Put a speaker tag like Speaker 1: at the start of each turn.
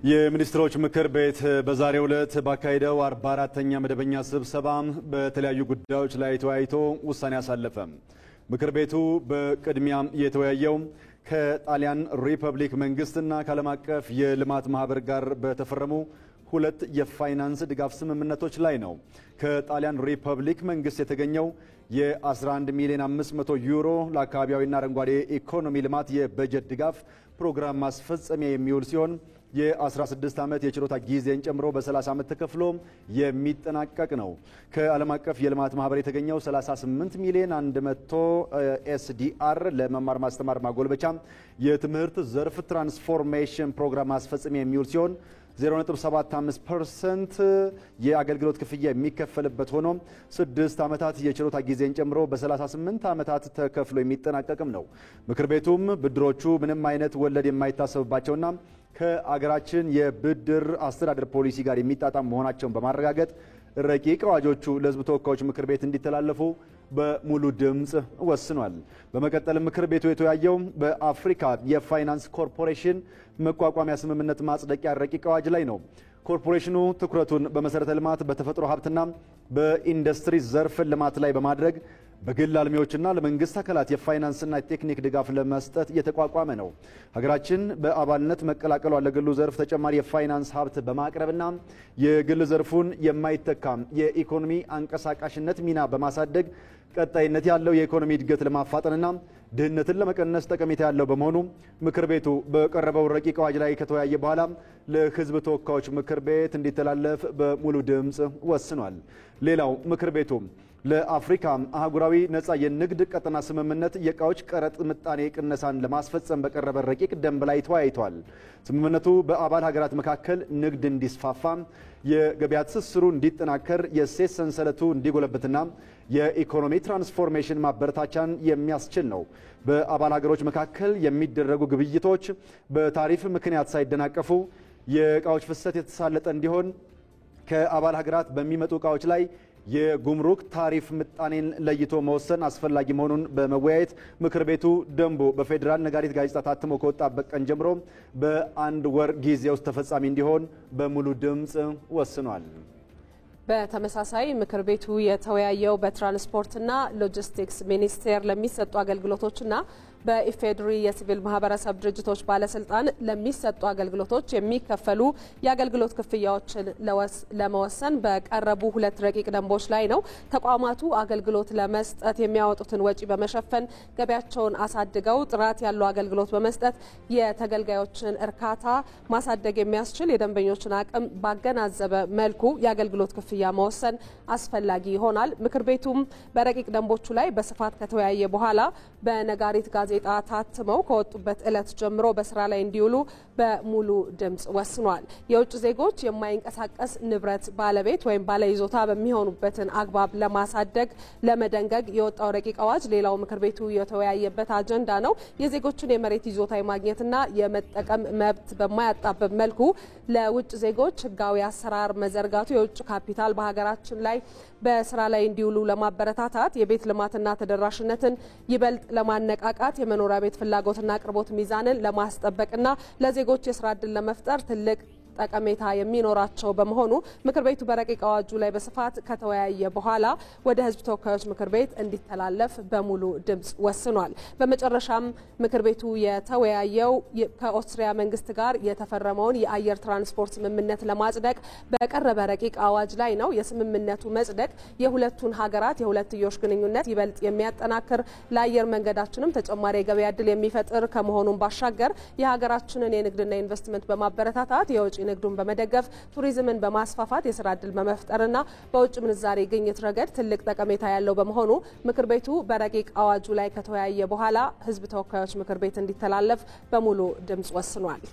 Speaker 1: የሚኒስትሮች ምክር ቤት በዛሬው ዕለት ባካሄደው 44ኛ መደበኛ ስብሰባ በተለያዩ ጉዳዮች ላይ ተወያይቶ ውሳኔ አሳለፈ። ምክር ቤቱ በቅድሚያ የተወያየው ከጣሊያን ሪፐብሊክ መንግስትና ከዓለም አቀፍ የልማት ማህበር ጋር በተፈረሙ ሁለት የፋይናንስ ድጋፍ ስምምነቶች ላይ ነው። ከጣሊያን ሪፐብሊክ መንግስት የተገኘው የ11 ሚሊዮን 500 ዩሮ ለአካባቢያዊና አረንጓዴ ኢኮኖሚ ልማት የበጀት ድጋፍ ፕሮግራም ማስፈጸሚያ የሚውል ሲሆን የ16 ዓመት የችሮታ ጊዜን ጨምሮ በ30 ዓመት ተከፍሎ የሚጠናቀቅ ነው። ከዓለም አቀፍ የልማት ማህበር የተገኘው 38 ሚሊዮን 100 ኤስዲአር ለመማር ማስተማር ማጎልበቻ የትምህርት ዘርፍ ትራንስፎርሜሽን ፕሮግራም ማስፈጸሚያ የሚውል ሲሆን 0.75% የአገልግሎት ክፍያ የሚከፈልበት ሆኖ 6 ዓመታት የችሮታ ጊዜን ጨምሮ በ38 ዓመታት ተከፍሎ የሚጠናቀቅም ነው። ምክር ቤቱም ብድሮቹ ምንም አይነት ወለድ የማይታሰብባቸውና ከአገራችን የብድር አስተዳደር ፖሊሲ ጋር የሚጣጣም መሆናቸውን በማረጋገጥ ረቂቅ አዋጆቹ ለሕዝብ ተወካዮች ምክር ቤት እንዲተላለፉ በሙሉ ድምጽ ወስኗል። በመቀጠል ምክር ቤቱ የተወያየው በአፍሪካ የፋይናንስ ኮርፖሬሽን መቋቋሚያ ስምምነት ማጽደቂያ ረቂቅ አዋጅ ላይ ነው። ኮርፖሬሽኑ ትኩረቱን በመሰረተ ልማት፣ በተፈጥሮ ሀብትና በኢንዱስትሪ ዘርፍ ልማት ላይ በማድረግ በግል አልሚዎችና ለመንግስት አካላት የፋይናንስና የቴክኒክ ድጋፍ ለመስጠት የተቋቋመ ነው። ሀገራችን በአባልነት መቀላቀሏ ለግሉ ዘርፍ ተጨማሪ የፋይናንስ ሀብት በማቅረብና የግል ዘርፉን የማይተካ የኢኮኖሚ አንቀሳቃሽነት ሚና በማሳደግ ቀጣይነት ያለው የኢኮኖሚ እድገት ለማፋጠንና ድህነትን ለመቀነስ ጠቀሜታ ያለው በመሆኑ ምክር ቤቱ በቀረበው ረቂቅ አዋጅ ላይ ከተወያየ በኋላ ለሕዝብ ተወካዮች ምክር ቤት እንዲተላለፍ በሙሉ ድምጽ ወስኗል። ሌላው ምክር ቤቱ ለአፍሪካ አህጉራዊ ነጻ የንግድ ቀጠና ስምምነት የእቃዎች ቀረጥ ምጣኔ ቅነሳን ለማስፈጸም በቀረበ ረቂቅ ደንብ ላይ ተወያይቷል። ስምምነቱ በአባል ሀገራት መካከል ንግድ እንዲስፋፋ፣ የገበያ ትስስሩ እንዲጠናከር፣ የእሴት ሰንሰለቱ እንዲጎለብትና የኢኮኖሚ ትራንስፎርሜሽን ማበረታቻን የሚያስችል ነው። በአባል ሀገሮች መካከል የሚደረጉ ግብይቶች በታሪፍ ምክንያት ሳይደናቀፉ የእቃዎች ፍሰት የተሳለጠ እንዲሆን ከአባል ሀገራት በሚመጡ እቃዎች ላይ የጉምሩክ ታሪፍ ምጣኔን ለይቶ መወሰን አስፈላጊ መሆኑን በመወያየት ምክር ቤቱ ደንቡ በፌዴራል ነጋሪት ጋዜጣ ታትሞ ከወጣበት ቀን ጀምሮ በአንድ ወር ጊዜ ውስጥ ተፈጻሚ እንዲሆን በሙሉ ድምጽ ወስኗል።
Speaker 2: በተመሳሳይ ምክር ቤቱ የተወያየው በትራንስፖርትና ሎጂስቲክስ ሚኒስቴር ለሚሰጡ አገልግሎቶችና በኢፌድሪ የሲቪል ማህበረሰብ ድርጅቶች ባለስልጣን ለሚሰጡ አገልግሎቶች የሚከፈሉ የአገልግሎት ክፍያዎችን ለመወሰን በቀረቡ ሁለት ረቂቅ ደንቦች ላይ ነው። ተቋማቱ አገልግሎት ለመስጠት የሚያወጡትን ወጪ በመሸፈን ገቢያቸውን አሳድገው ጥራት ያለው አገልግሎት በመስጠት የተገልጋዮችን እርካታ ማሳደግ የሚያስችል የደንበኞችን አቅም ባገናዘበ መልኩ የአገልግሎት ክፍያ መወሰን አስፈላጊ ይሆናል። ምክር ቤቱም በረቂቅ ደንቦቹ ላይ በስፋት ከተወያየ በኋላ በነጋሪት ጋዜጣ ታትመው ከወጡበት ዕለት ጀምሮ በስራ ላይ እንዲውሉ በሙሉ ድምጽ ወስኗል። የውጭ ዜጎች የማይንቀሳቀስ ንብረት ባለቤት ወይም ባለይዞታ በሚሆኑበትን አግባብ ለማሳደግ ለመደንገግ የወጣው ረቂቅ አዋጅ ሌላው ምክር ቤቱ የተወያየበት አጀንዳ ነው። የዜጎችን የመሬት ይዞታ የማግኘትና የመጠቀም መብት በማያጣበብ መልኩ ለውጭ ዜጎች ህጋዊ አሰራር መዘርጋቱ የውጭ ካፒታል በሀገራችን ላይ በስራ ላይ እንዲውሉ ለማበረታታት የቤት ልማትና ተደራሽነትን ይበልጥ ለማነቃቃት የመኖሪያ ቤት ፍላጎትና አቅርቦት ሚዛንን ለማስጠበቅና ለዜጎች የስራ ዕድል ለመፍጠር ትልቅ ጠቀሜታ የሚኖራቸው በመሆኑ ምክር ቤቱ በረቂቅ አዋጁ ላይ በስፋት ከተወያየ በኋላ ወደ ህዝብ ተወካዮች ምክር ቤት እንዲተላለፍ በሙሉ ድምጽ ወስኗል። በመጨረሻም ምክር ቤቱ የተወያየው ከኦስትሪያ መንግስት ጋር የተፈረመውን የአየር ትራንስፖርት ስምምነት ለማጽደቅ በቀረበ ረቂቅ አዋጅ ላይ ነው። የስምምነቱ መጽደቅ የሁለቱን ሀገራት የሁለትዮሽ ግንኙነት ይበልጥ የሚያጠናክር ለአየር መንገዳችንም ተጨማሪ የገበያ ዕድል የሚፈጥር ከመሆኑም ባሻገር የሀገራችንን የንግድና ኢንቨስትመንት በማበረታታት የውጭ ንግዱን በመደገፍ ቱሪዝምን በማስፋፋት የስራ ዕድል በመፍጠርና በውጭ ምንዛሬ ግኝት ረገድ ትልቅ ጠቀሜታ ያለው በመሆኑ ምክር ቤቱ በረቂቅ አዋጁ ላይ ከተወያየ በኋላ ህዝብ ተወካዮች ምክር ቤት እንዲተላለፍ በሙሉ ድምጽ ወስኗል።